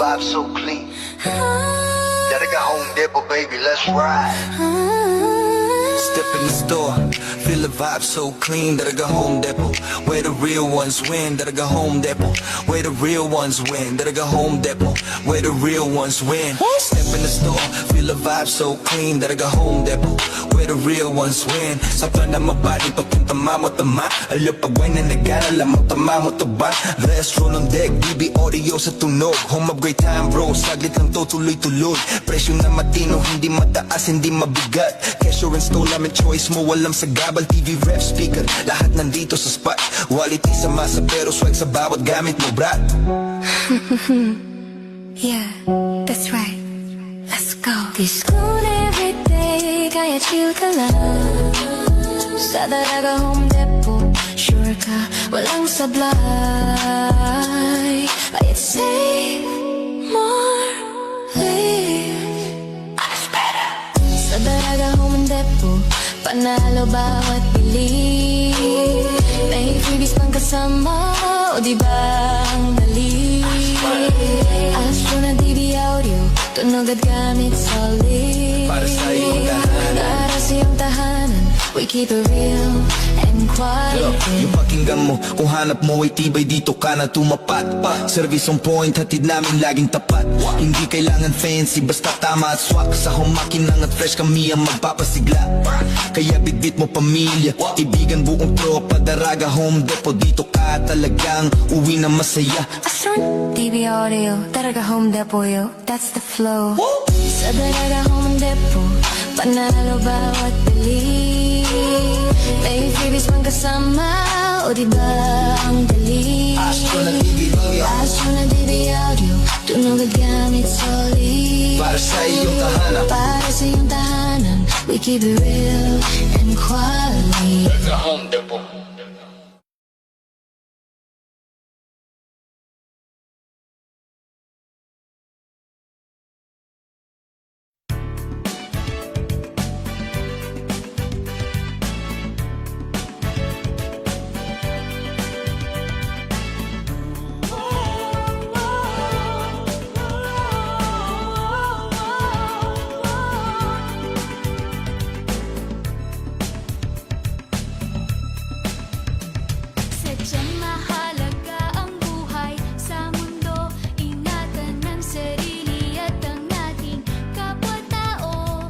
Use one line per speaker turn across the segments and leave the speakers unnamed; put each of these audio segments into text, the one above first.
vibe so clean. Gotta go home, Depot, baby, let's ride.
Step in the store, feel the vibe so clean. That I go Home Depot, where the real ones win. That I go Home Depot, where the real ones win. That I go Home Depot, where the real ones win. Step in the store, feel the vibe so clean. That I go Home Depot, where the real ones win. Sakto na mabali, papunta mo tama. Alaw pagway na nag-alala mo, tama mo to ba? Restaurant on deck, BB audio sa tunog. Home of great time bro, saglit lang to tuloy-tuloy. Presyo na matino, hindi mataas, hindi mabigat. Kesyo install namin choice mo, walang sagabal. TV ref speaker, lahat nandito sa spot. Quality sa masa pero swag sa bawat gamit mo, brat.
Yeah, that's right. Let's go. Discount everyday, kaya chill ka lang. Sa Dalaga Home Depot, sure ka, walang sablay. Kaya save more, live much better. Sa Dalaga Home Depot, panalo bawat bili. May freebies pang kasama, o diba ang dali? Astro na DB audio, tunog at gamit solid.
Para sa iyong tahanan,
Para sa iyong tahanan, we keep it real and quality.
yung pakinggan mo, kung hanap mo ay tibay, dito ka na tumapat. Service on point, hatid namin laging tapat. Hindi kailangan fancy, basta tama at swak. Sa humakinang at fresh kami ang magpapasigla. Kaya bitbit mo pamilya, ibigan buong tropa. Dalaga Home Depot, dito ka talagang uwi na masaya.
Astro DB audio, Dalaga Home Depot, yo, that's the flow. Sa Dalaga Home Depot, panalo bawat bili. May freebies pang kasama, o diba ang dali?
Astro na DB audio,
Astro na DB audio, tunog at gamit solid.
para sa iyong tahanan.
Para sa iyong tahanan, we keep it real and quality.
Dalaga Home Depot.
Sadyang mahalaga ang buhay sa mundo. Ingatan ang sarili at ang ating kapwa-tao.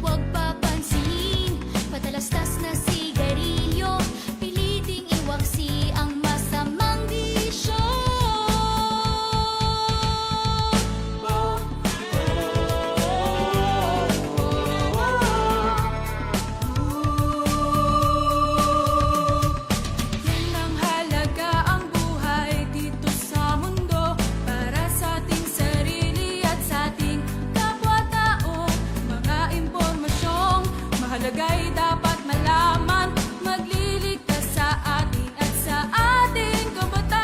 Huwag papansin, patalastas na sigarilyo. Piliting iwaksi ang masamang bisyo. Yan ang halaga ang buhay dito sa mundo. Para sa ating sarili at sa ating kapwa-tao. Mga impormasyong mahalaga'y dapat malaman. Magliligtas sa atin at sa ating kabataan.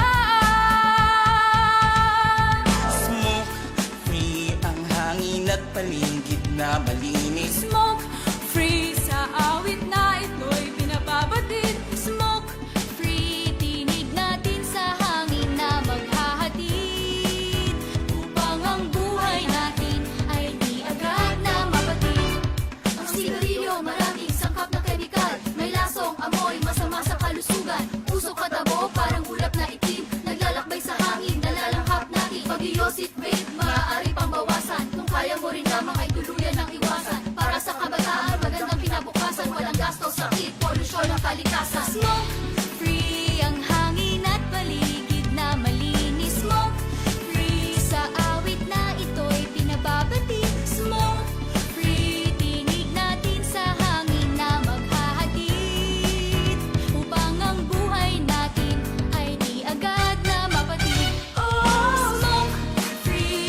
Smoke free ang hangin at paligid na malinis.
Smoke free sa awit na ito'y pinababatid. Smoke free, tinig natin sa hangin na maghahatid. Upang ang buhay natin ay di agad na mapatid. Ang sigarilyo maraming sangkap na kemikal. May lasong amoy masama sa kalusugan. Usok at abo parang ulap na itim. Naglalakbay sa hangin, nalalanghap natin. Pag-iosip vape, maaari pang bawasan. Kung kaya mo rin lamang ay tuluyan ng iwasan. Para sa kabataan, magandang kinabukasan. Walang gasto, sakit, polusyon ang kalikasan. Smoke free ang hangin at paligid na malinis. Smoke free sa awit na ito'y pinababatid. Smoke free, tinig natin sa hangin na maghahatid. Upang ang buhay natin ay di agad na mapatid. Smoke free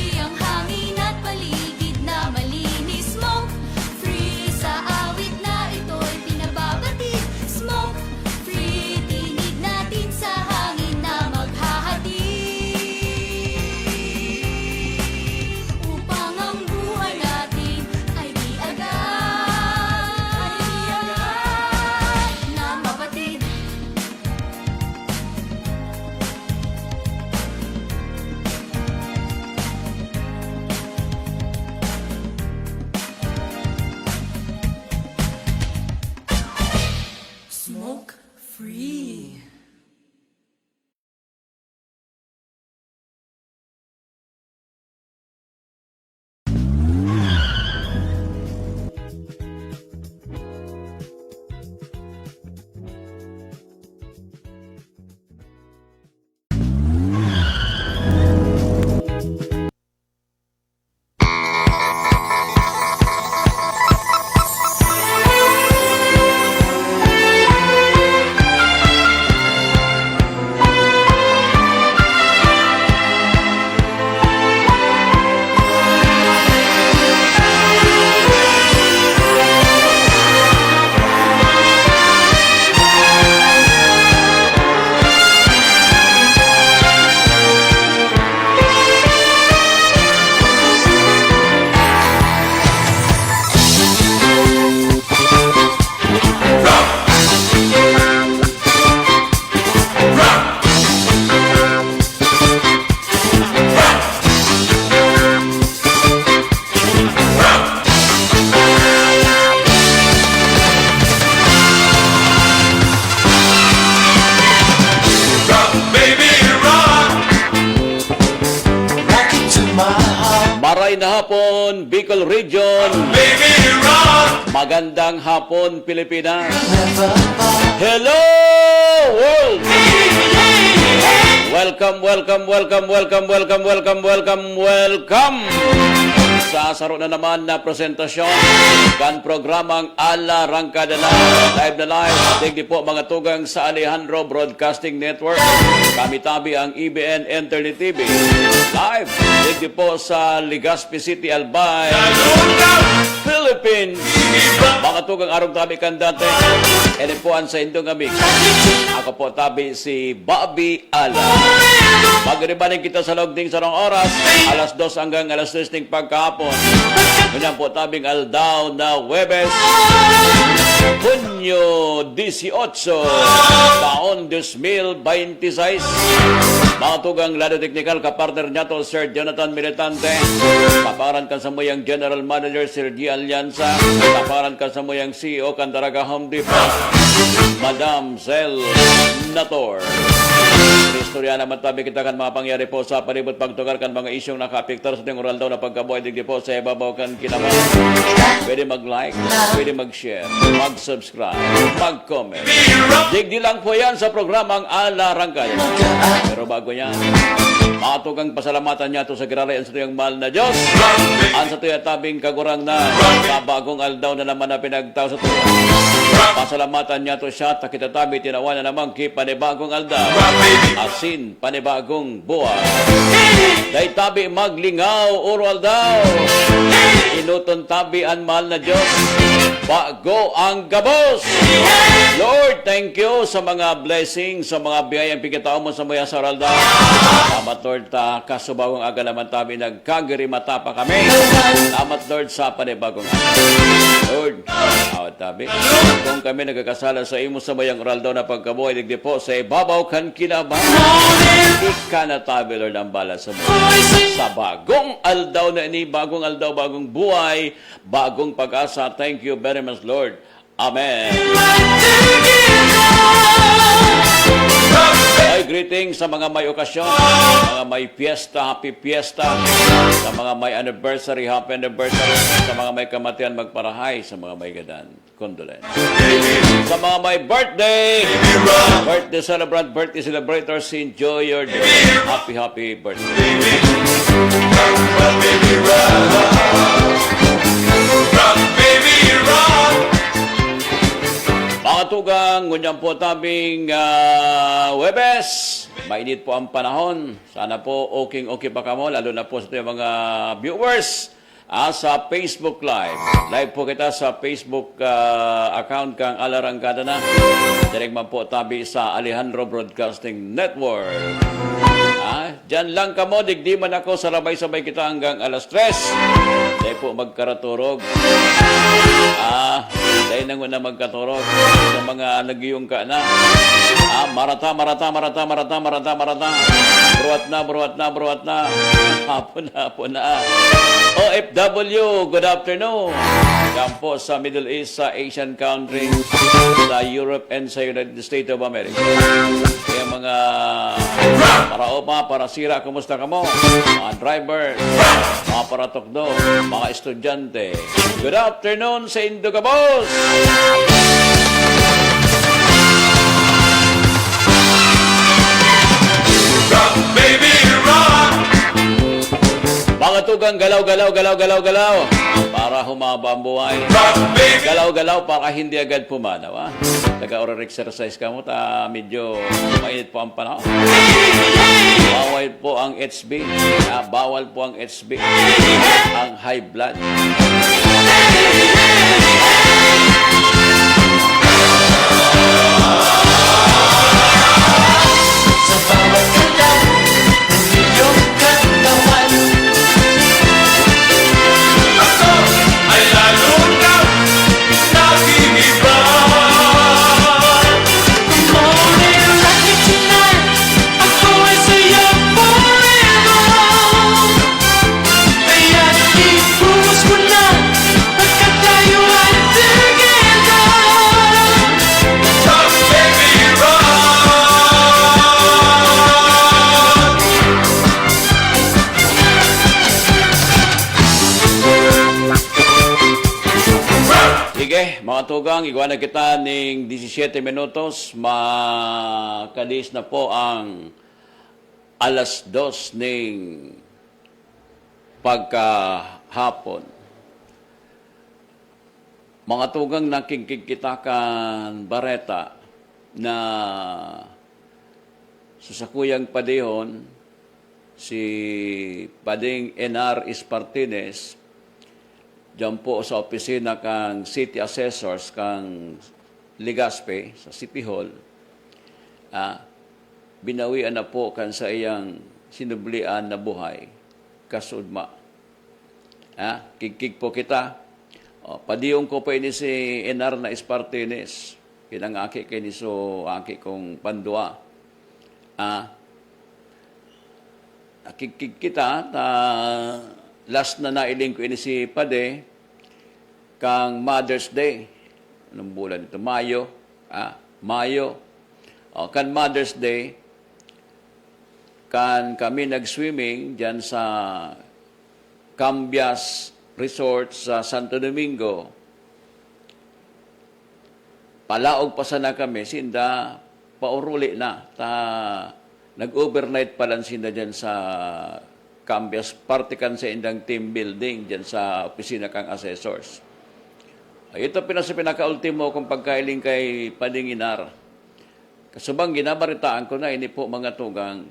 Mabuhay na hapon, Bicol Region. Magandang hapon, Pilipinas. Hello, world! Welcome sa saro na naman na presentasyon kan programang Ala Rangkada na live. Tigdi po mga tugang sa Alejandro Broadcasting Network. Kami tabi ang EBN Internet TV. Live, tigdi po sa Legazpi City, Albay, Philippines. Mga tugang arong tabi kandante. Elipuan sa indong amig. Ako po tabi si Bobby Ala. Magribanin kita sa logding sarong oras, alas 2 hanggang alas 3 ng pagkahapon. Ganyan po tabing aldaw na Huwebes, Hunyo 18, taon 2026. Mga tugang lado teknikal, kapartner niya to Sir Jonathan Militante. Kaparan ka sa muyang General Manager Sir G. Alianza. Kaparan ka sa muyang CEO Candaraga Home Depot, Madam Zell Nator. Istorya naman tabi kita kan mga pangyari po sa palibot pagtugar kan mga isyong nakapiktar sa ting oral daw na pagkabuhay digdi po sa ibabaw kan kinaman. Pwede mag-like, pwede mag-share, mag-subscribe, mag-comment. Digdi lang po yan sa programang Ala Rangkada. Pero bago yan, matugang pasalamatan niya to sa girarayan sa tuyang mahal na Diyos. Ang sa tuyang tabing kagurang na sa bagong aldaw na naman na pinagtaw sa tuyang. Pasalamatan niya to siya, takita tabi tinawan na naman ki panibagong aldaw. Asin panibagong buhay. Dahil tabi maglingaw oral daw. Inuton tabi ang mahal na Diyos. Bago ang gabos. Lord, thank you sa mga blessings, sa mga biyayang pigitao mo sa mga sa oral daw. Salamat Lord, kasubawang aga naman tabi nagkagiri mata pa kami. Salamat Lord sa panibagong aldaw. Lord, awat tabi. Kung kami nagkakasala sa imo sa mayang oral daw na pagkabuhay, digdi po sa ibabaw kan kinabang. Ika na tabi, Lord, ang bala sa mga. Sa bagong aldaw na ini, bagong aldaw, bagong buhay, bagong pag-asa. Thank you very much, Lord. Amen. Ay, greetings sa mga may okasyon, mga may fiesta, happy fiesta, sa mga may anniversary, happy anniversary, sa mga may kamatian, magparahay, sa mga may gadan, condolence. Sa mga may birthday, birthday celebrant, birthday celebrators, enjoy your day. Happy, happy birthday. Mga tugang, ngunyan po tabing Huwebes. Mainit po ang panahon. Sana po okay pa kamo, lalo na po sa mga viewers sa Facebook Live. Live po kita sa Facebook account kang Ala Rangkada na. Direct man po tabi sa Alejandro Broadcasting Network. Diyan lang kamo, digdi man ako, sarabay-sabay kita hanggang alas 3. Dahil po magkaraturog. Dahil nang na magkaturog sa mga nagiyong ka na. Marata. Buruat na. Hapon na. OFW, good afternoon. Yan po sa Middle East, sa Asian countries, sa Europe and sa United States of America. Kaya mga para opa, para sira, kumusta ka mo? Mga driver, mga paratokdo, mga estudyante. Good afternoon sa Indogabos!
Rock, baby, rock!
Mga tugang galaw. Para humaba ang buhay.
Rock, baby!
Galaw para hindi agad pumanaw. Taga-oral exercise ka mo, medyo mainit po ang panahon. Bawal po ang HB. Bawal po ang HB. Ang high blood.
Sa bawat galaw ng iyong katawan,
Ako ay lalong nag-iiba.
morning like tonight, ako ay sa'yo forever. Kaya't ipunos mo na ang
mga tugang, igawa na kita ning 17 minutos. Makalis na po ang alas 2 ning pagkahapon. Mga tugang, nakikig kita kan Bareta na susakuyang padihon si Pading NR Espartines diyan po sa opisina kang City Assessors kang Legazpi sa City Hall. Binawian na po kan sa iyang sinublian na buhay kasudma. Kikig po kita. Padiyong ko pa ini si NR na Espartines. Pinangaki kay ni so aki kong pandua. Nakikig kita ta last na nailing ko ini si Pade kang Mother's Day. Anong bulan ito? Mayo. Mayo. Kan Mother's Day, kan kami nag-swimming dyan sa Cambias Resort sa Santo Domingo. Palaog pa sana kami, sinda pauruli na. Nag-overnight pa lang sinda dyan sa Cambias, parte kan sa indang team building dyan sa opisina kang assessors. Ito pinaka-ultimo kung pagkailing kay Padinginar. Kasubang ginabaritaan ko na ini po mga tugang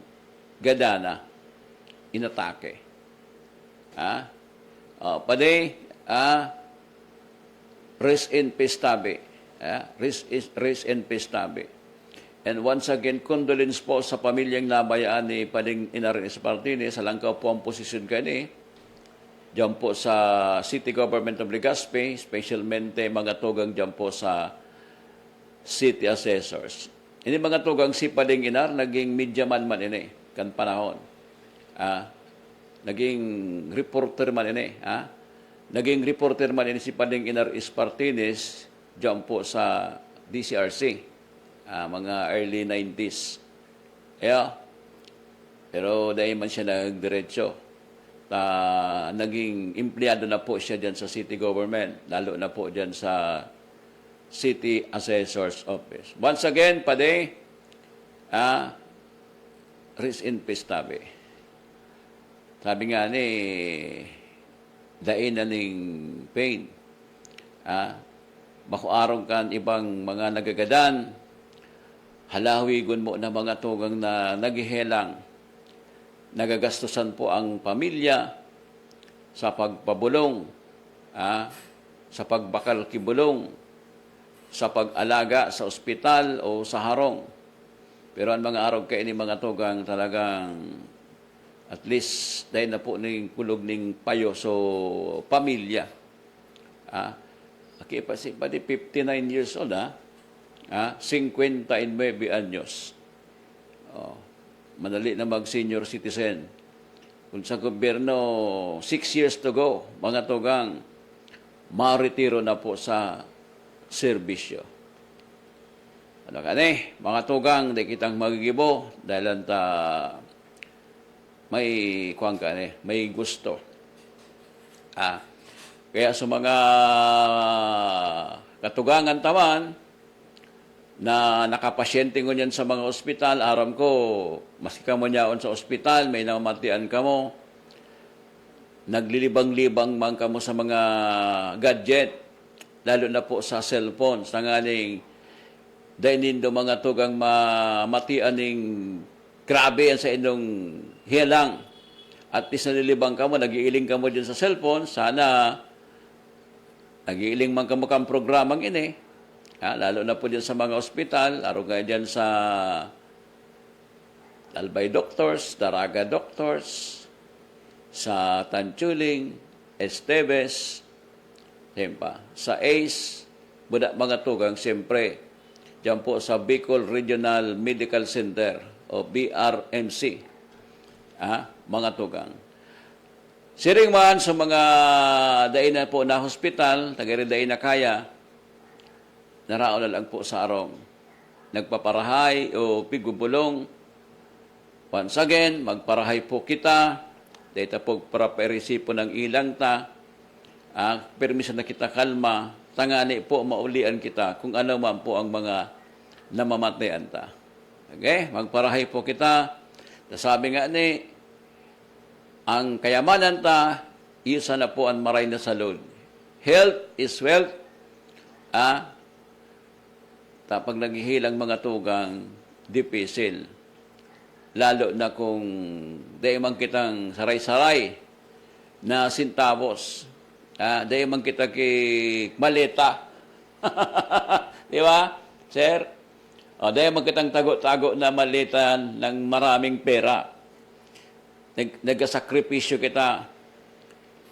gadana, inatake. Pade, rest in peace tabi. Rest in peace tabi. And once again, condolence po sa pamilyang nabayaan ni Pading Inarin Espartines. Sa langkaw po ang posisyon kani. Diyan po sa City Government of Legazpi, specialmente mga tugang diyan po sa City Assessors. Ini mga tugang si Pading Inar, naging media man ini, kan panahon. Naging reporter man ini. Naging reporter man ini si Pading Inar Espartines diyan po sa DCRC. Mga early 90s. Pero dahil man siya nagdiretso. Naging empleyado na po siya dyan sa city government, lalo na po dyan sa City Assessor's Office. Once again, Pade, rest in peace tabi. Sabi nga ni, dain na ning pain. Makuarong kan ibang mga nagagadan, halawigon mo na mga tugang na naghihelang. Nagagastusan po ang pamilya sa pagpabulong, sa pagbakal kibulong, sa pag-alaga sa ospital o sa harong. Pero ang mga araw kayo ni mga tugang talagang at least dahil na po ng kulog ng payo so pamilya. Okay, pa si 59 years old, 59 anyos. Madali na mag-senior citizen. Kung sa gobyerno, 6 years to go, mga tugang, maretiro na po sa serbisyo. Ano kani? Mga tugang, di kitang magigibo dahil may gusto. Kaya sa mga katugangan taman, na nakapasyente ko niyan sa mga ospital, aram ko, maski ka mo niyaon sa ospital, may namatian ka mo, naglilibang-libang man ka mo sa mga gadget, lalo na po sa cellphone, sa nganing dahil nindo mga tugang mamatian ng grabe yan sa inyong hilang. At least nalilibang ka mo, nag-iiling ka mo dyan sa cellphone, sana nag-iiling man ka mo kang programang ini, lalo na po dyan sa mga ospital, lalo nga dyan sa Albay Doctors, Daraga Doctors, sa Tanchuling, Esteves, sa ACE, mga tugang, siyempre, dyan po sa Bicol Regional Medical Center o BRMC, mga tugang. Siring man sa mga dain na po na hospital, tagari dain na kaya, narao na lang po sa arong. Nagpaparahay o pigubulong. Once again, magparahay po kita. Dito po para perisi po ng ilang ta. Permiso na kita kalma. tangani po maulian kita kung ano man po ang mga namamatayan ta. Okay? Magparahay po kita. Sabi nga ni, ang kayamanan ta, isa na po ang maray na salud. Health is wealth. Pag naghihilang mga tugang, dipisil. Lalo na kung dahil man kitang saray-saray na sintavos. Dahil man kita maleta. Di ba, sir? Dahil man kitang tago-tago na maleta ng maraming pera. Nagkasakripisyo kita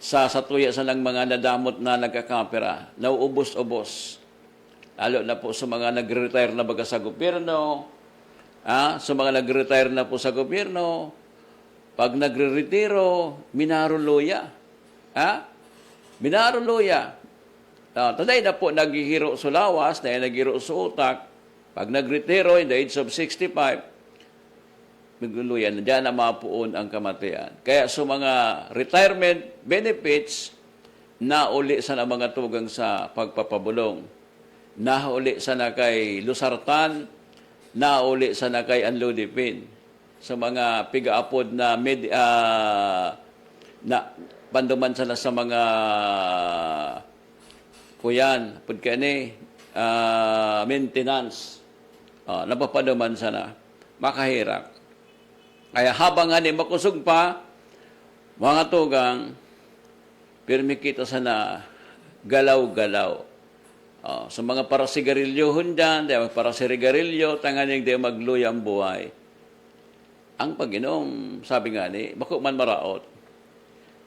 sa tuya sa ng mga nadamot na nagkakapera. Nauubos-ubos. Lalo na po sa mga nag-retire na baga sa gobyerno, sa mga nag-retire na po sa gobyerno, pag nagre-retiro, minaruluya. Minaruluya. Taday na po naghihiro sa lawas, dahil naghihiro sa utak, pag nag-retiro in the age of 65, magluluyan, diyan na mapuon ang kamatayan. Kaya sa mga retirement benefits, nauli sa mga tugang sa pagpapabulong. Nauli sana kay Lusartan, nauli sana kay Anlodipin. Sa mga pigaapod na panduman sana sa mga kuyan, pagkani, maintenance, napapaduman sana, makahirap. Kaya habang ani makusog pa, mga tugang, pirmi kita sana galaw-galaw. Sa mga para sigarilyohon dyan, para sigarilyo, tanganing di magluyang buhay. Ang pag-inom, sabi nga ni, bako man maraot.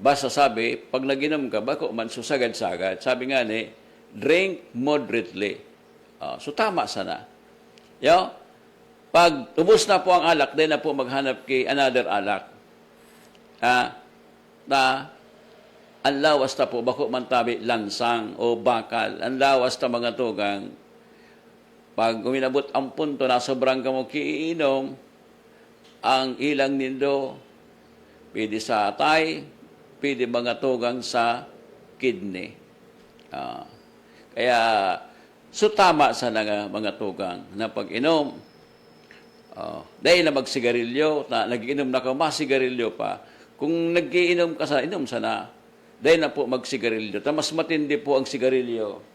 Basta sabi, pag nag-inom ka, bako man susagad-sagad. Sabi nga ni, drink moderately. So tama sana. Pag ubos na po ang alak, din na po maghanap kay another alak. Ang lawas ta po, bako man tabi lansang o bakal. Ang lawas ta mga tugang, pag uminabot ang punto na sobrang kamo kiinom, ang ilang nindo, pwede sa atay, pwede mga tugang sa kidney. Kaya, so tama sa mga tugang na pag-inom. Dahil na magsigarilyo, nag-inom na ka, masigarilyo pa. Kung nag-iinom ka sa inom sana, dahil na po magsigarilyo. Mas matindi po ang sigarilyo.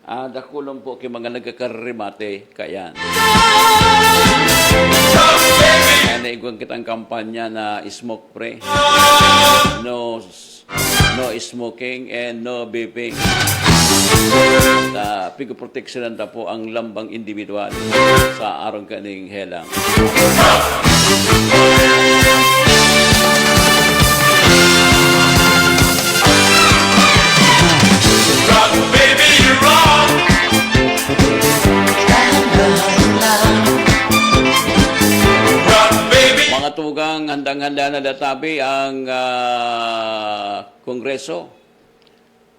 Dakulong po kay mga nagkakarimate, kayan. Kaya naigwan kitang kampanya na smoke free. No smoking and no vaping. Pigo protection na po ang lambang individual sa arong kaning helang.
Rock, baby, rock. Rock, baby.
Mga tugang, handang-handa na databi ang Kongreso.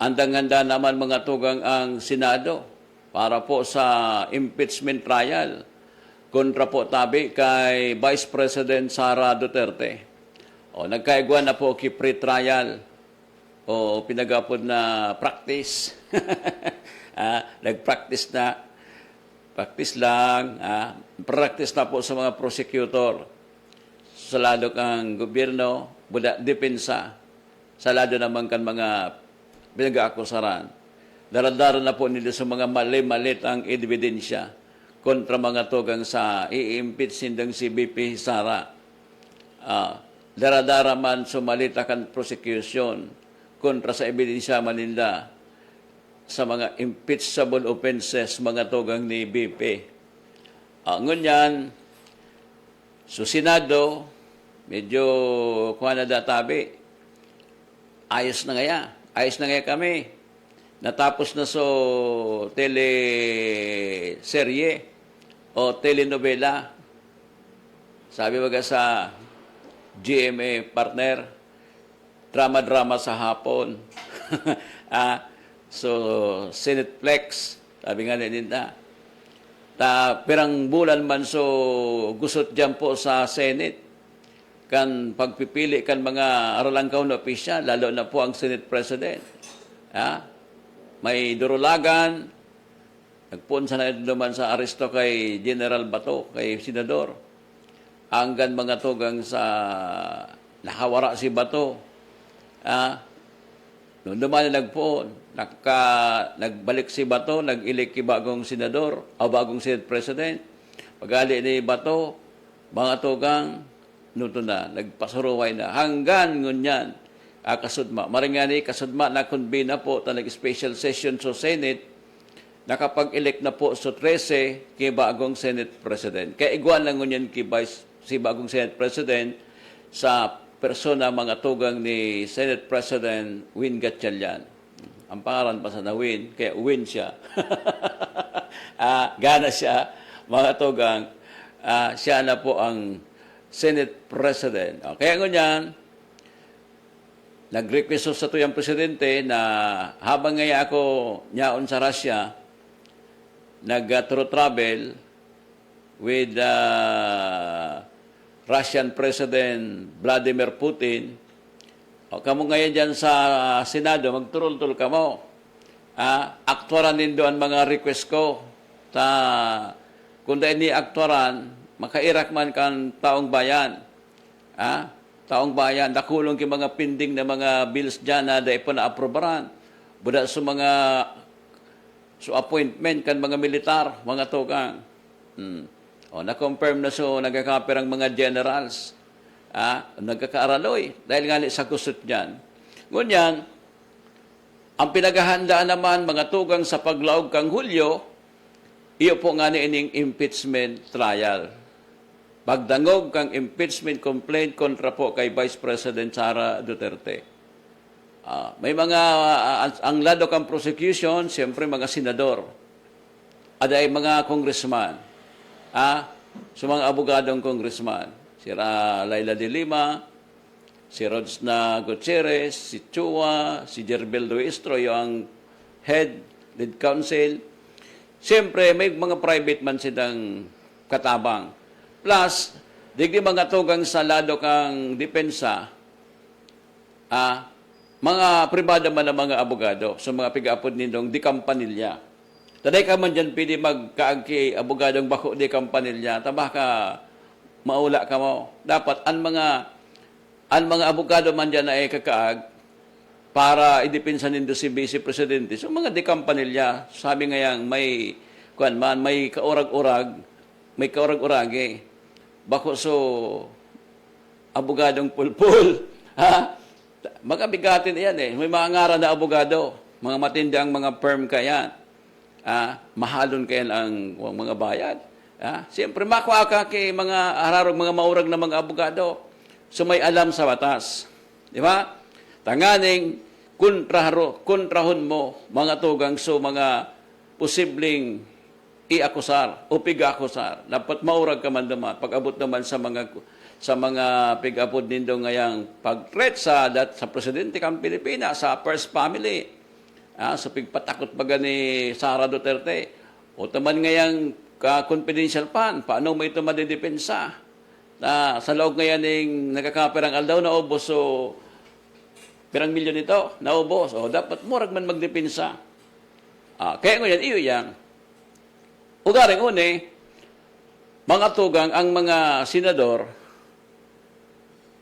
Handang-handa naman mga tugang ang Senado para po sa impeachment trial kontra po tabi kay Vice President Sara Duterte. Nagkaigwa na po kay pre-trial o pinagapod na practice. Nag-practice na. Practice lang. Practice na po sa mga prosecutor. Sa lalo kang gobyerno, depensa. Sa lalo naman kan mga pinag-aakusaran. Daradara na po nila sa mga mali-malit ang ebidensya kontra mga tugang sa i-impeach sindang si BP Sara. Daradara man sumalita kan prosecution kontra sa ebidensya Manila sa mga impeachable offenses mga tugang ni BP. Ngunyan, sa Senado, medyo kuha na databi. Ayos na ngaya. Ayos na ngaya kami. Natapos na so teleserye o telenovela. Sabi baga sa GMA partner, drama-drama sa hapon. So, Senateplex, sabi nga nila. Pirang bulan man so gusot dyan po sa Senate. Kan pagpipili kan mga aralangkaw na opisyal, lalo na po ang Senate President. may durulagan, nagpunsa na naman sa aresto kay General Bato, kay Senador. Hanggang mga tugang sa nakawara si Bato. Noong duman na nagpoon, nagbalik si Bato, nag-elect ki bagong senador, o bagong Senate President. Pag-ali ni Bato, mga tugang, nuto na, nagpasuruway na. Hanggang ngunyan, kasudma. Maringani, kasudma na convene na po, nag-special session sa Senate, nakapag-elect na po sa 13 kay bagong Senate President. Kaya iguan lang ngunyan si bagong Senate President sa persona mga tugang ni Senate President Win Gatchalian. Ang pangalan pa sa na Win, kaya Win siya. Gana siya, mga tugang, siya na po ang Senate President. Kaya ngunyan, nag-request sa tuyang presidente na habang ngayon ako nyaon sa Russia, nag-through travel with Russian President Vladimir Putin. Kamo ngayon dyan sa Senado, magturul-tul kamo. Aktuaran nindo ang mga request ko. Kung dahil ni aktuaran, makairak man kan taong bayan. Taong bayan, nakulong ki mga pending na mga bills dyan na dahil pa na-aprobaran. Buda sa mga appointment kan mga militar, mga tugang. Na-confirm na nagkakapir ang mga generals. Nagkakaaraloy. Dahil nga sa kusot niyan. Ngunyan, ang pinaghahandaan naman mga tugang sa paglaog kang Hulyo, iyo po nga ining impeachment trial. Pagdangog kang impeachment complaint kontra po kay Vice President Sara Duterte. May mga, ang lado kang prosecution, siyempre mga senador. Aday mga congressman. Sa mga abogadong congressman. Si Laila de Lima, si Rodsna Gutierrez, si Chua, si Jerbel Duistro, yung lead counsel. Siyempre, may mga private man silang katabang. Plus, digdi mga tugang sa lado kang depensa, mga pribado man ng mga abogado, sa mga pig-apod nindong di kampanilya. Taday ka man dyan pwede magkaagki abogadong bako di kampanilya, tabah ka maula ka mo. Dapat ang mga abogado man dyan na kakaag para idepensa nindo si Vice Presidente. So mga di kampanilya, sabi ngayang may kaurag-urag, bako so abogadong pulpul. Magabigatin yan May mga ngaran na abogado, mga matindang mga firm kaya. Mahalon kayan ang mga bayad. Siyempre, makuha ka kay mga hararog, mga maurag na mga abogado. So, may alam sa batas. Di ba? Tanganing, kontrahon mo, mga tugang, so mga posibleng iakusar o pigakusar. Dapat maurag ka man naman. Pag-abot naman sa mga pig-apod nindo ngayang pag-threat sa presidente kang Pilipinas, sa first family. Sa pigpatakot baga ni Sara Duterte. O taman ngayang confidential fund, paano mo ito madidepensa? Sa loob ngayon ng nagkakapirang aldaw na ubos, so pirang milyon ito, na ubos. O dapat murag man magdepensa. Kaya ngayon, iyo yan. Ugaring mga tugang, ang mga senador,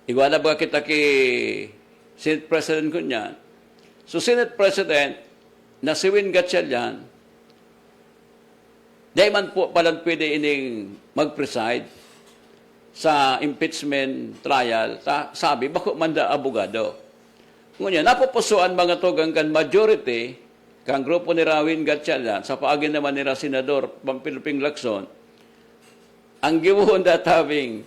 igwala ba kita kay Senate President ko niyan? So, Senate President na si Win Gatchalian, dahil man po palang pwede ining mag-preside sa impeachment trial, sabi, bako man da abogado. Ngunyan, napupusuan mga tugang kan majority, kang grupo ni Win Gatchalian, sa paagin naman ni Senador Pampiluping Lacson, ang gibuhon databing,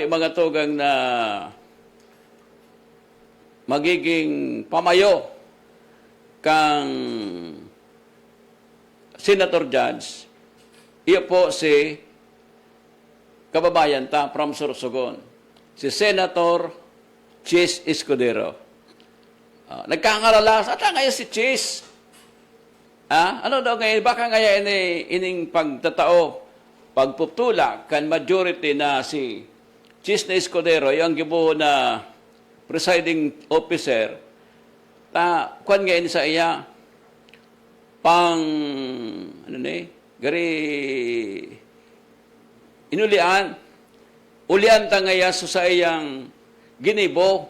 mga tugang na magiging pamayo kang Senator Judge, iyo po si kababayan ta from Sorsogon, si Senator Chis Escudero. Nagkangaralas, at ngayon si Chis. Ano daw ngayon, baka ngayon ining pagtatao, pagpuptula, kan majority na si Chis na Escudero, yung gibo na presiding officer, kuan ngayon sa iya, pang, ano ni, gari, ulian ta ngaya sa iyang ginibo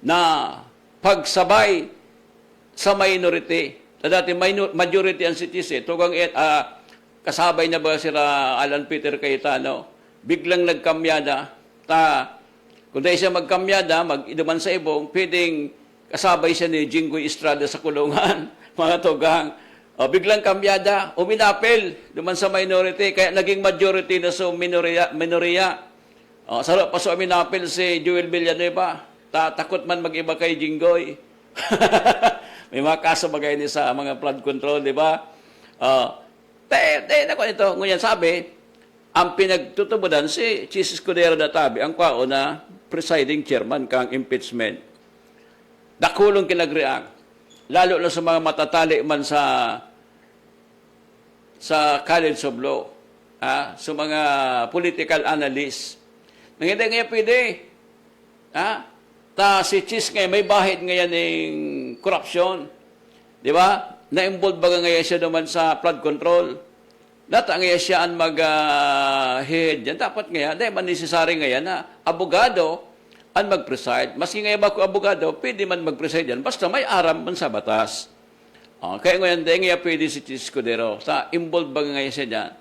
na pagsabay sa minority. Dati majority ang citizen. Tugang kasabay na ba sila Alan Peter Cayetano? Biglang nagkamyada. Kung dahil siya magkamyada, mag-iduman sa ibong, pwedeng kasabay siya ni Jinggoy Estrada sa kulungan. Mga tugang. Biglang kamyada, uminapel, duman sa minority, kaya naging majority na sa minoriya. Sarap pa sa uminapel si Joel Villanueva. Takot man mag-iba kay Jinggoy. May mga kaso bagay ni sa mga flood control, di ba? Ito, ngunyan sabi, ang pinagtutubudan si Chis Escudero Databe, ang kwao na presiding chairman kang impeachment. Dakulong kinag-react. Lalo na sa mga matatali man sa College of Law, sa mga political analysts. Nang hindi nga pwede. Si Chis ngayon, may bahid ngayon ng corruption. Di ba? Na-involved ba ngayon siya naman sa flood control? Data ngayon siya ang mag-head yan. Dapat ngayon, dahil man necessary ngayon na abogado ang mag-preside. Maski ngayon ba kung abogado, pwede man mag-preside yan. Basta may aram man sa batas. Kaya ngayon, dahil ngayon pwede si Chis Escudero. Involved ba ngayon siya dyan?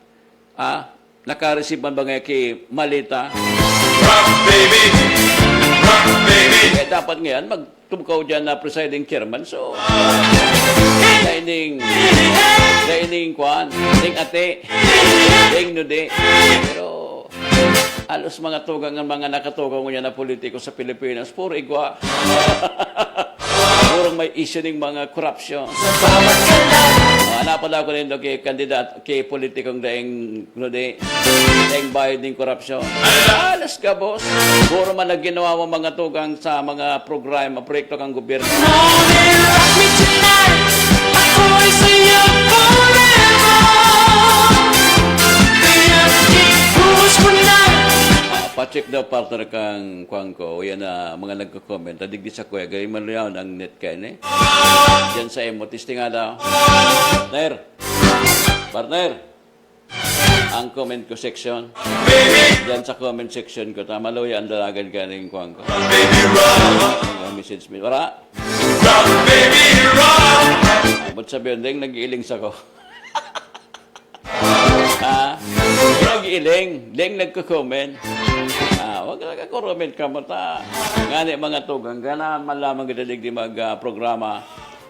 Naka-receive man ba ngayon kay Malita?
Rock baby, rock baby.
Kaya dapat ngayon, magtumkaw dyan na presiding chairman. So, daining kwan, daining ate, daining nude. Pero, alos mga tugang ng mga nakatugang niya na politiko sa Pilipinas, puro igwa. Puro may issue ng mga corruption. Napala ko rin kay kandidat, kay politikong daing bayad ng corruption. Alas ka, boss. Puro man nagginawa mo mga tugang sa mga programa, proyekto kang gobyerno.
Rock me tonight, ako'y sa'yo forever. Kaya i-push mo na.
Pa-check daw partner kang kuwang ko. Yan na mga nagko-comment. Tadig di sa kuya. Gawin man riyan ang net kayo, Diyan sa emo. Testing nga daw. Partner. Ang comment ko section. Diyan sa comment section ko. Tamalo yan. Dalagan ka ng kuwang ko.
Baby, rock,
Message me. Wala.
rock, baby, rock.
Ba't sabihin, deng nag-iiling sa ko. Nag-iiling. Deng nagko-comment. Huwag nagko-comment ka mata. Ngani mga tugang. Ganahan man lamang gadalig di mag-programa.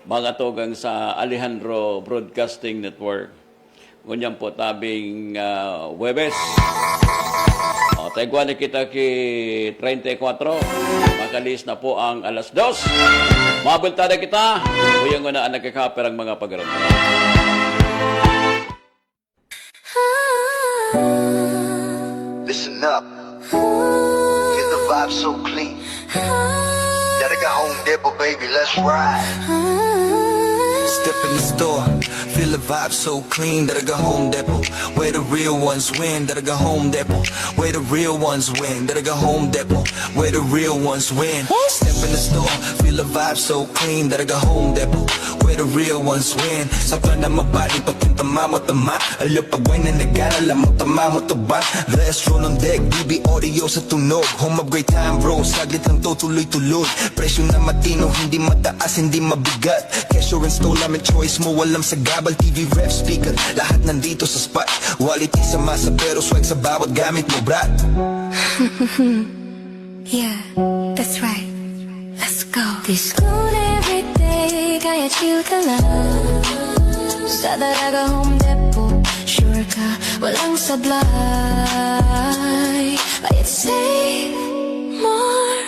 Mga tugang sa Alejandro Broadcasting Network. Ngunyan po tabing Webes. Taigwan na kita ki 34. Makalis na po ang alas 2. Mabuntada kita. Uyang na ang nagkakaper ang mga pagkaroon.
Listen up. Feel the vibe so clean. Gotta go home, Dipper, baby, let's ride.
Step in the store, feel the vibe so clean that I go home depot. Where the real ones win, that I go home depot. Where the real ones win, that I go home depot. Where the real ones win. Step in the store, feel the vibe so clean that I go home depot. Where the real ones win. Sa plan na mabali, papunta tama. Alapagway na nag-alala mo, tama mo to ba? Let's roll on deck, BB audio sa tunog. Home of great time bro, saglit lang to tuloy-tuloy. Presyo na matino, hindi mataas, hindi mabigat. Kesyo and stole, may choice mo, walang sa gabal. TV ref speaker, lahat nandito sa spot. Quality sa masa pero swag sa bawat gamit mo, brat.
Yeah, that's right. Let's go. This good every day, kaya chill ka lang. Sa Daraga Home Depot, sure ka, walang sablay. Bayad save, more,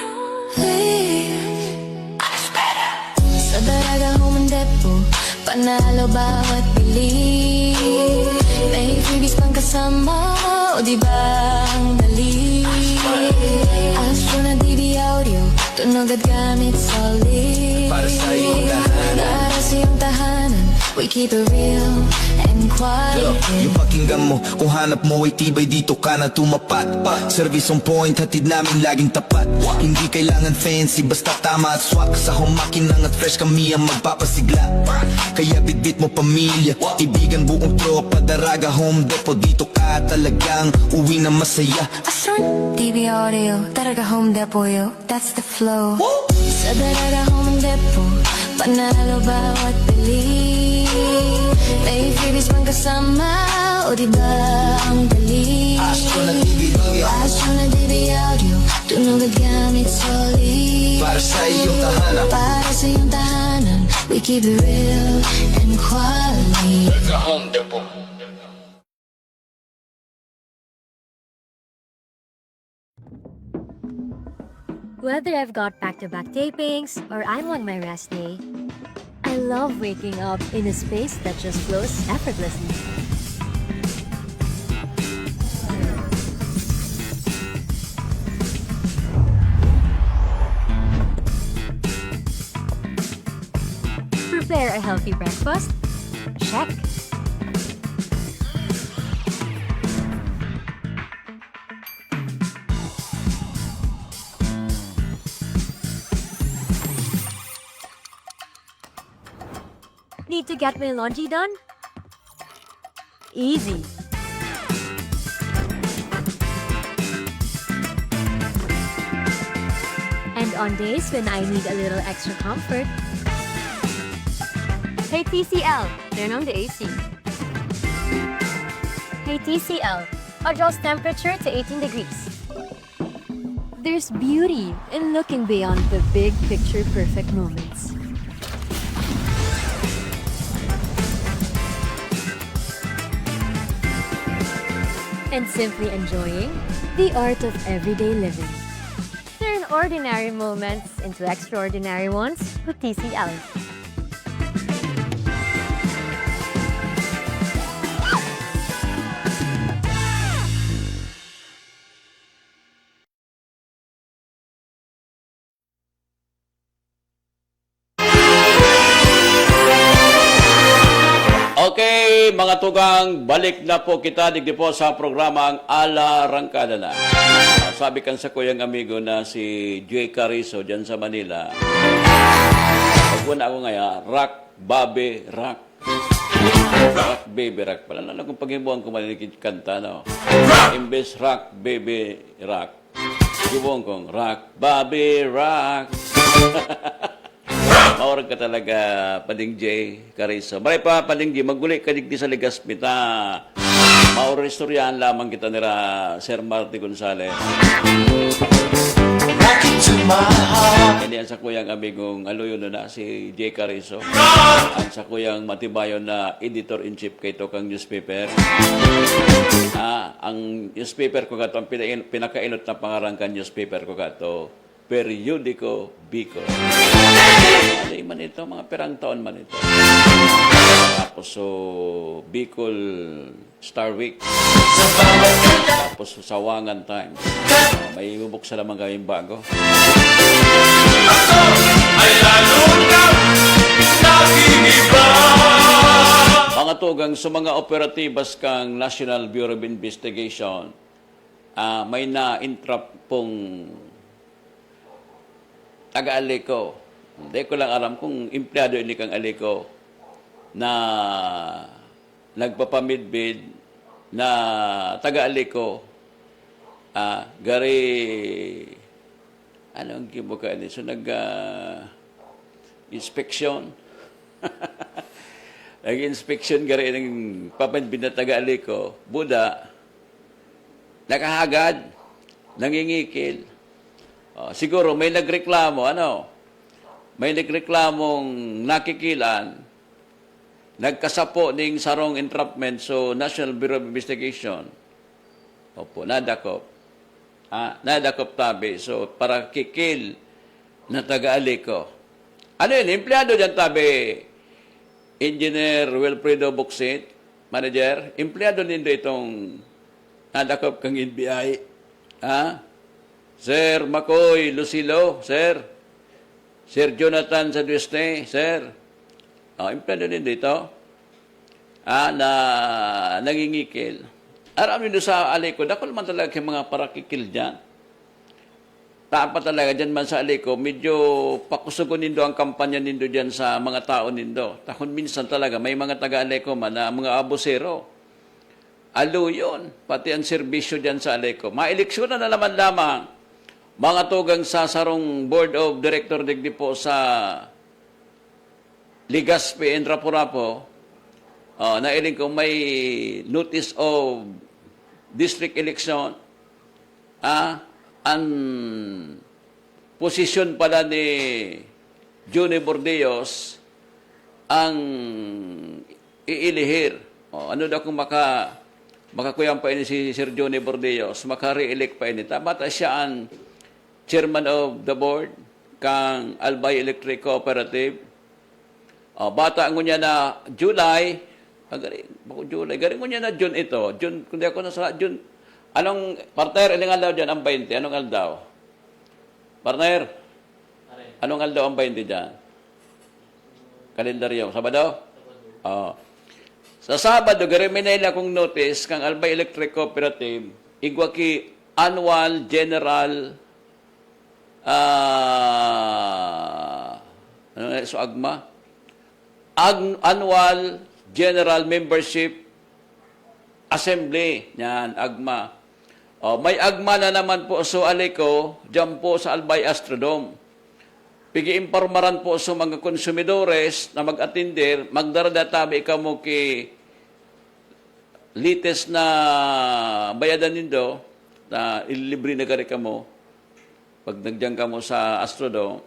live. It's better. Sa Daraga Home Depot, panalo bawat bili. May freebies pang kasama, o diba ang dali? Astro na DB audio, tunog at gamit solid.
Para sa iyong tahanan.
Para sa iyong tahanan, we keep it real and and quiet.
Yung pakinggan mo, kung hanap mo ay tibay dito ka na tumapat. Service on point, hatid namin laging tapat. Hindi kailangan fancy, basta tama at swak. Sa humakinang at fresh kami ang magpapasigla. Kaya bitbit mo pamilya, ibigan buong tropa. Daraga Home Depot, dito ka talagang uwi na masaya.
Astron TV audio, Daraga Home Depot yo, that's the flow. Sa Daraga Home Depot, panalo bawat bili. May freebies pang kasama, o diba ang dali?
Astro na TV audio,
Astro na TV audio, tunog at gamit solid.
para sa iyong tahanan.
Para sa iyong tahanan, we keep it real and quality.
Daraga Home Depot.
Whether I've got back-to-back tapings or I'm on my rest day, I love waking up in a space that just flows effortlessly. Prepare a healthy breakfast? Check. Need to get my laundry done? Easy. And on days when I need a little extra comfort, hey TCL, turn on the AC. Hey TCL, adjust temperature to 18 degrees. There's beauty in looking beyond the big picture perfect moments. And simply enjoying the art of everyday living. Turn ordinary moments into extraordinary ones with TCL.
Okay, mga tugang, balik na po kita digdi po sa programang Ala Rangkada na. Sabi kan sa kuyang amigo na si J. Carizo dyan sa Manila. Pagpuna ako ngayon, rock, babe, rock. Rock, baby, rock. Pala na kung paghibuan ko malinikid kanta, no? Imbes rock, baby, rock. Hibuan kong rock, babe, rock. Maurag ka talaga, Pading J. Carizo. Maray pa, Pading J, maguli ka digdi sa Ligaspita. Maurag istoryahan lamang kita nila, Sir Marty Gonzales. Hindi ang sa kuyang amigong aluyon na si J. Carizo. Ang sa kuyang matibayon na editor-in-chief kay Tokang Newspaper. Ang newspaper ko kato, ang pinakainot na pangarangkan newspaper ko kato, Periodico Bicol. Ano man ito, mga perang taon man ito. Tapos so, Bicol Star Week. Tapos Sawangan Times. May bubuksa naman kaming bago.
Ay lalo kang nakikiba.
Mga tugang sa mga operatibas kang National Bureau of Investigation, may na-interrupt pong taga-Aliko. Hindi ko lang alam kung empleyado ini kang Aliko na nagpapamidbid na taga-Aliko gari anong kibuka ni so nag-inspection nag-inspection gari ng papamidbid na taga-Aliko Buda nakahagad nangingikil. Siguro may nagreklamo, may nagreklamong nakikilan, nagkasapo ning sarong entrapment so National Bureau of Investigation. Opo, nadakop. Nadakop tabi. So, para kikil na taga-Aliko. Ano yun? Empleyado dyan tabi, Engineer Wilfredo Buxit, Manager. Empleyado nindo itong nadakop kang NBI. Sir Makoy Lucilo, Sir. Sir Jonathan Sadueste, Sir. Empleyado din dito. na nangingikil. Aram nyo sa Aliko, dako naman talaga yung mga parakikil dyan. Tapa talaga dyan man sa Aliko, medyo pakusugon nindo ang kampanya nindo dyan sa mga tao nindo. Takon minsan talaga, may mga taga-Aliko man na mga abusero. Alo yun, pati ang serbisyo dyan sa Aliko. Maeleksyon na naman lamang mga tugang sasarong board of director digdi po sa Ligaspi and Rapu-Rapu, nailing ko may notice of district election, ang posisyon pala ni Johnny Bordeos ang iilihir. Ano daw kung makakuyang pa ini si Sir Johnny Bordeos, maka-re-elect pa ini. Bata siya ang chairman of the board kang Albay Electric Cooperative. Bata ngo niya na July, galing mo niya na June ito. June, kundi ako nasa June. Anong, partner, ilang aldaw dyan ang 20? Anong aldaw? Partner, anong aldaw ang 20 dyan? Kalendaryo. Sabado? Sa Sabado, gariminay kong notice kang Albay Electric Cooperative, igwa ki annual general so agma? Annual General Membership Assembly. Yan, agma. May agma na naman po sa Aliko, dyan po sa Albay Astrodome. Pigi-impormaran po sa mga konsumidores na mag-atindir, magdaradatabi ka mo ki latest na bayadan nindo, na ililibre na gari ka mo, pag nagdiyan ka mo sa Astrodome,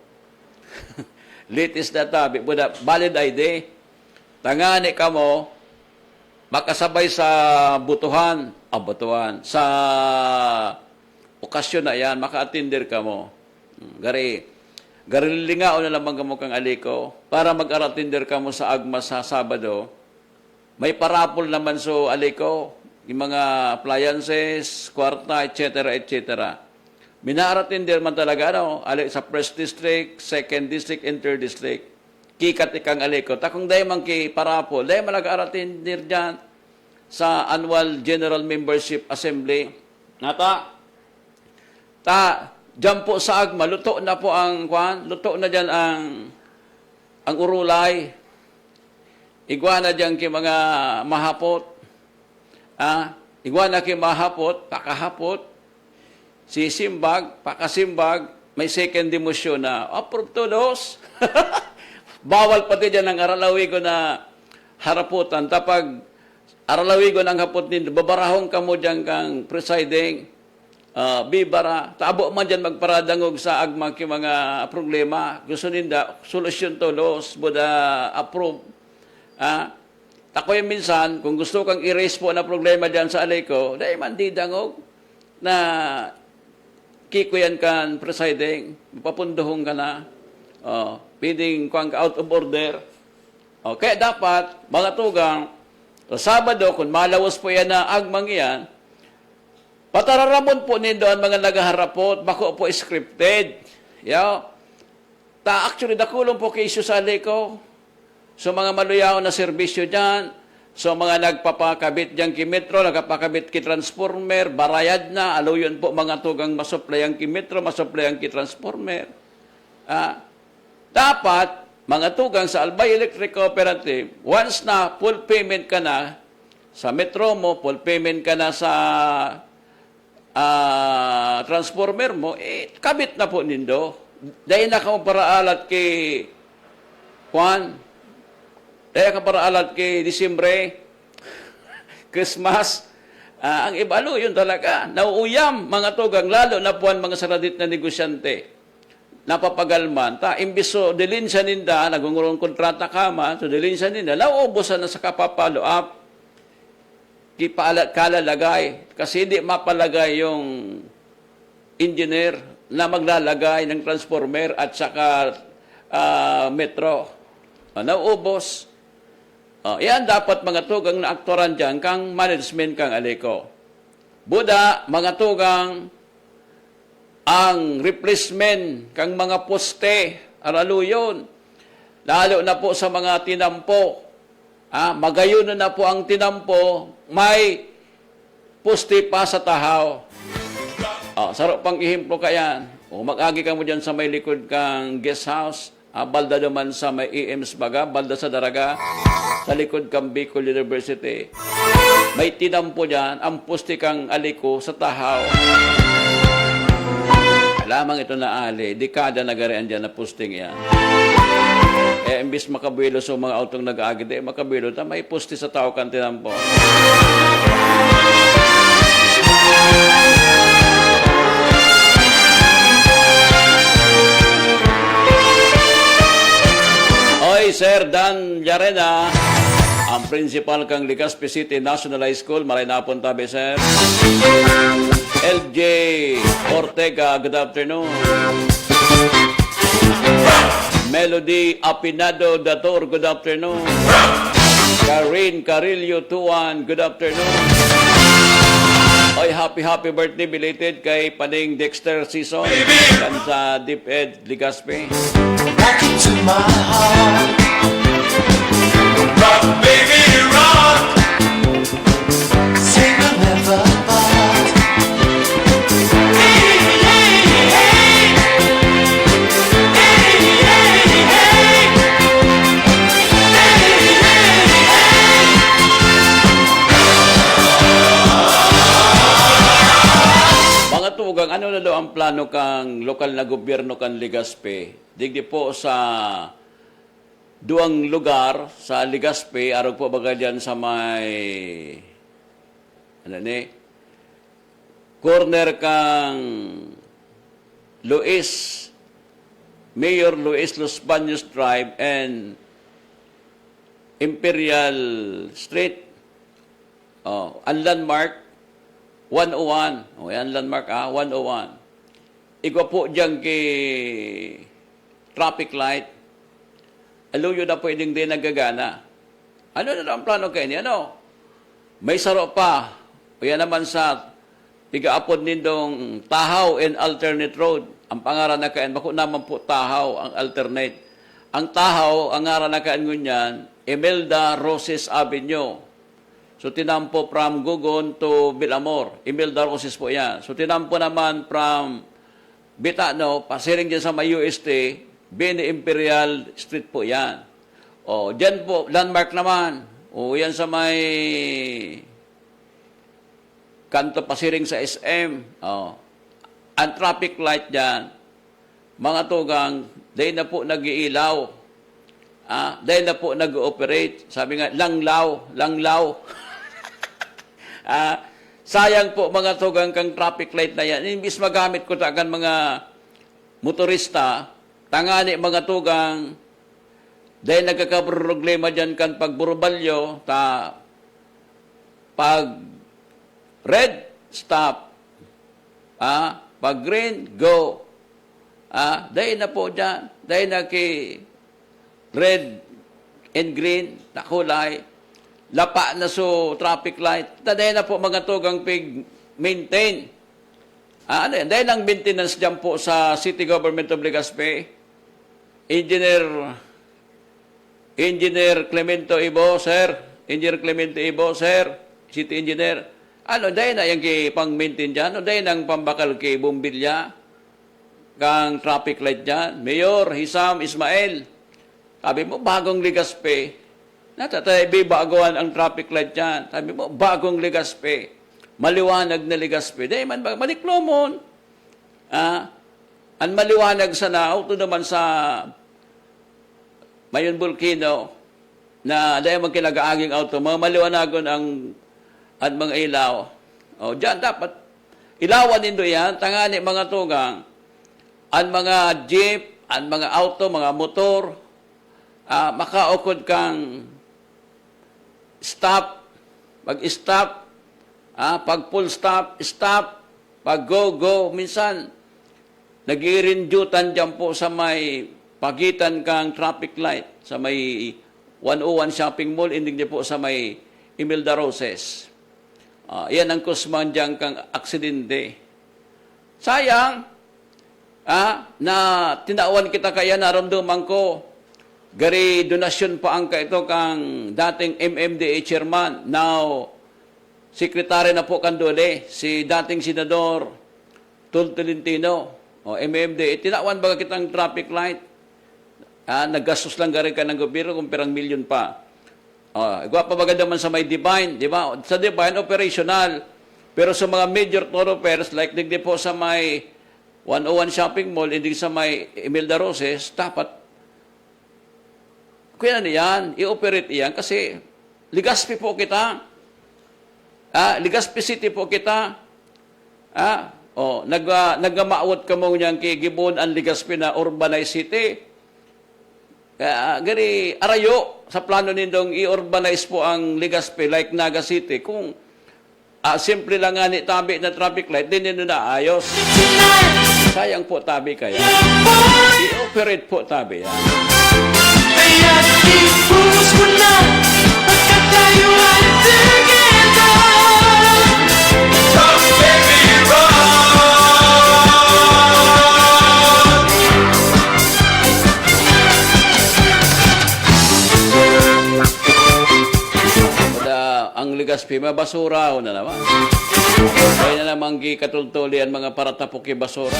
latest na tabi, valid ID, tangani ka mo, makasabay sa butuhan, sa okasyon na yan, maka-attender ka mo. Garilingao na lamang mo kang Aliko, para mag-attender ka mo sa Agma sa Sabado. May parapol naman so Aliko, yung mga appliances, kwarta, etc., etc. Minaaratindir man talaga, sa First District, Second District, and Third District. Kikat ikang Aliko. Takong dahi man ki parapol, dahi malaga-aratindir dyan sa Annual General Membership Assembly. Dyan po sa Agma, luto na po ang luto na dyan ang urulay. Igwa na dyan ki mga mahapot. Igwa na ki mahapot, pakahapot. Sisimbag, pakasimbag, may second demotion na, approve to those. Bawal pati dyan ang aralawigo na haraputan. Tapag aralawigo ng hapot nito, babarahong ka mo dyan kang presiding, bibara, tabo man dyan magparadangog sa agma ki mga problema. Gusto ninda, solusyon to those, buda approve. Takoy minsan, kung gusto kang erase po na problema dyan sa Aliko, dahil man di dangog na kikuyan kan presiding, papunduhong ka na, pwedeng kung out of order. Kaya dapat, mga tugang, sa Sabado, kung malawas po yan na agmang yan, patararamon po nindo ang mga nagaharapot, bako po scripted. Actually, dakulong po kay sa Aliko, so mga maluyaw na serbisyo dyan, so mga nagpapakabit dyan ki metro, nagpapakabit ki transformer, barayad na, aluyon po mga tugang masuplayan ki metro, masuplayan ki transformer. Dapat, mga tugang sa Albay Electric Cooperative, once na full payment ka na sa metro mo, full payment ka na sa transformer mo, kabit na po nindo. Dahil na ka paraalat ki dahil ka paraalat ki Disyembre, Christmas, ang ibalo yun talaga. Nauuyam mga tugang, lalo na po ang mga saradit na negosyante. Napapagalman, imbis so dilin sa ninda, nagungurong kontrata ka man, so dilin sa ninda, nauubusan na sa kapapalo up, kalalagay, kasi hindi mapalagay yung engineer na maglalagay ng transformer at saka metro. Nauubos. Yan dapat mga tugang na aktoran dyan, kang management kang Aliko. Buda, mga tugang, ang replacement kang mga poste, araluyon, lalo na po sa mga tinampo, Magayon na po ang tinampo, may pusti pa sa tahaw. Sarap pang ihimplo ka yan. Mag-agi ka mo dyan sa may likod kang guest house. Balda naman sa may EMS baga, balda sa Daraga, sa likod kang Bicol University. May tinampo dyan, ang pusti kang aliko sa tahaw. Lamang ito na ali, dekada nagarian dyan na pusting yan. Imbis makabilo sa mga autong nag-agi, makabilo ta, may pusti sa tao kang tinampo. Oy, Sir Dan Llarena, ang principal kang Legazpi City National High School. Maray na punta, sir. LJ Ortega, good afternoon. Melody Apinado Dator, good afternoon. Karin Carillo Tuan, good afternoon. Oy, happy birthday belated kay Paning Dexter Season yan sa DepEd Legazpi.
Back into my heart.
Rock, baby, rock.
Say we'll never part.
Hey, hey, hey. Hey, hey, hey. Hey, hey,
Mga tugang, ano na daw ang plano kang lokal na gobyerno kang Legazpi? Digdi po sa duang lugar sa Legazpi, araw po baga dyan sa may corner kang Mayor Luis Los Baños Drive and Imperial Street. Ang landmark 101. Yan landmark 101. Ikaw po dyan kay traffic light. Aluyo na pwedeng din nagagana. Ano na ang plano kayo niya? May saro pa. O yan naman sa tigaapod nindong Tahaw and Alternate Road. Ang pangaran na kain, bako naman po Tahaw ang alternate. Ang Tahaw, ang ngaran na kain ngunyan, Imelda Roses Avenue. So, tinampo from Gugon to Bilamor. Imelda Roses po yan. So, tinampo naman from Bitano, pasiring dyan sa may UST, Bene Imperial Street po yan. Dyan po, landmark naman. Yan sa may kanto pasiring sa SM. Ang traffic light dyan, mga tugang, dahil na po nag-iilaw. Dahil na po nag-ooperate. Sabi nga, langlaw. Sayang po mga tugang kang traffic light na yan. Imbis magamit ko tagan mga motorista, tangani mga tugang, dahil nagkakaproblema dyan kan pagburbalyo, pag red, stop. Pag green, go. Dahil na po dyan, dahil na kay red and green, na kulay, lapa na so traffic light, dahil na po mga tugang pig-maintain. Dahil ang maintenance dyan po sa City Government of Legazpi, Engineer Clemento Ibo, sir. Engineer Clemento Ibo, sir. City Engineer. Dahil na yung pang-maintain dyan. Dahil nang pambakal kay Bumbilya, kang traffic light dyan. Mayor Hisam Ismail. Sabi mo, bagong Legazpi. Natatabi, baguhan ang traffic light dyan. Sabi mo, bagong Legazpi. Maliwanag na Legazpi. Dahil man, maniklomon. Ang maliwanag sa ito naman sa Mayon Volcano, na dahil magkinag-aaging auto, mga maliwanagon ang mga ilaw. Diyan dapat, ilawan nindo yan, tangani mga tugang, ang mga jeep, ang mga auto, mga motor, makaukod kang stop, pag-stop, pag full stop, stop, pag go, minsan, nag-i-rendutan dyan po sa may pagitan kang traffic light, sa may 101 shopping mall, hindi niya po sa may Imelda Roses. Yan ang kusman dyan kang aksidente. Sayang, na tinawan kita kaya naramdaman ko, Gari donasyon pa ang ito kang dating MMDA chairman, now sekretary na po kandole, si dating senador Tul Tolentino, o MMDA. Tinawan ba kitang traffic light? Naggastos lang gari ka ng gobyerno kung pirang milyon pa. Igwa pa maganda man sa may Divine, di ba? Sa Divine, operational. Pero sa mga major thoroughfares, like digdi po sa may 101 shopping mall, hindi sa may Imelda Roses, dapat kaya niyan, i-operate iyan kasi Legazpi po kita. Legazpi City po kita. Nagamaawat ka mo niyan kay Gibon ang Legazpi na urbanized city. Gari, arayo, sa plano nindong i-urbanize po ang Legazpi like Naga City. Kung simple lang nga ni tabi na traffic light, din nyo na ayos. Sayang po tabi kaya. I-operate po tabi yan.
Kaya't ibuhos mo na pagkatayuan together. Come baby run.
Ang Legazpi, mabasura na naman. Kaya na naman katultuli ang mga paratapok basura.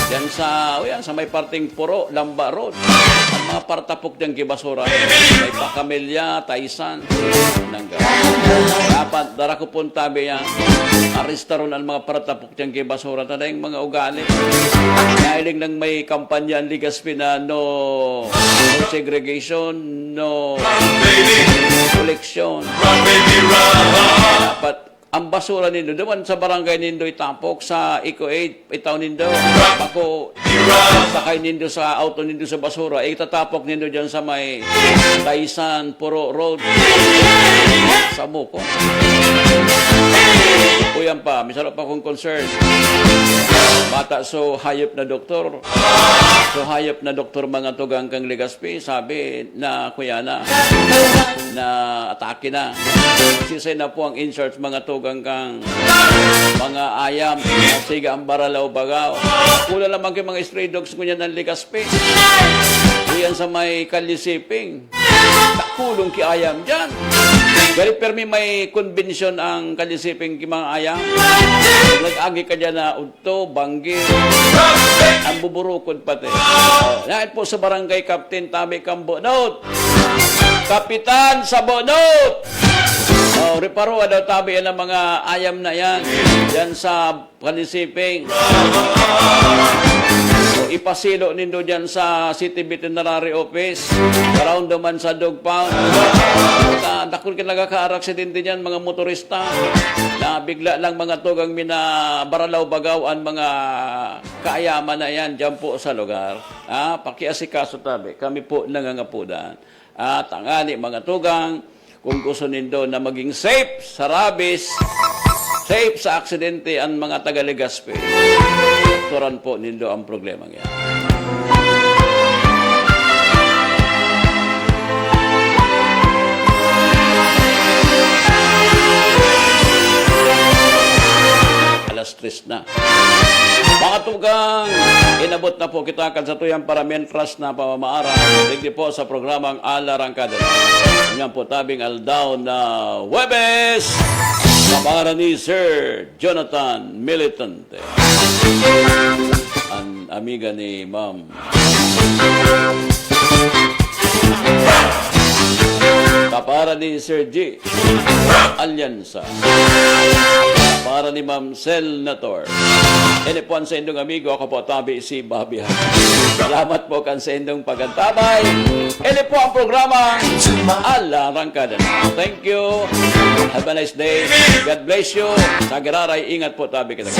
Yan sa may parting Puro, Lamba Road. Ang mga paratapok dyan basura. May Pacamilla, Taisan. Dapat, dara ko pong tabi yan. Arista ron ang mga paratapok dyan basura. Tada yung mga ugali. Nahiling nang may kampanya ang Legazpi na no segregation, no collection. Dapat ang basura nindo doon sa barangay nindo itapok sa Eco 8 itaw nindo ako sakay nindo sa auto nindo sa basura itatapok nindo diyan sa may Taisan Puro Road sa Buko. O yan pa, misalo pa akong concern. Bata so hayop na doktor. So hayop na doktor mga tugang kang Legazpi, sabi na kuya na atake na. Sisay na po ang inserts mga tugang kang mga ayam, siga ang baralaw bagaw. Kula lamang kayo mga stray dogs ko niyan ng Legazpi. Yan sa may kalisiping. Takulong ki ayam dyan. Gari permi may convention ang kalisiping ki mga ayam. Nag-agi ka dyan na udto, banggi, ang buburukod pati. Yan po sa barangay Captain Tabi Kambonot. Kapitan sa Bonot! Reparo daw tabi yan ang mga ayam na yan. Yan sa kalisiping. Ipasilo nindo dyan sa City Veterinary Office. Around naman sa dog pound. Dakol ka nagaka-aksidente dyan mga motorista. Na bigla lang mga tugang baralaw bagaw ang mga kaayaman na yan dyan po sa lugar. Pakiasikaso tabi. Kami po nangangapudan. At ang mga tugang, kung gusto nindo na maging safe sa rabies, safe sa aksidente ang mga taga-Legazpi, turan po nindo ang problema yan. Alas 3 na. Mga tugang, inabot na po kita kan sa tuyang paramihan trust na pamamaara. Tigdi po sa programang Ala Rangkada. Ngayon po tabing aldaw na Huwebes, kapara ni Sir Jonathan Militante. Ang amiga ni Ma'am. Kapara ni Sir G. Alyansa. Para ni Ma'am Senator. Ini po ang sa indong amigo, ako po tabi si Bobby. Salamat po kan sa indong pagantabay. Ini po ang programa Ala Rangkada. Thank you. Have a nice day. God bless you. Sa Gararay, ingat po tabi kita.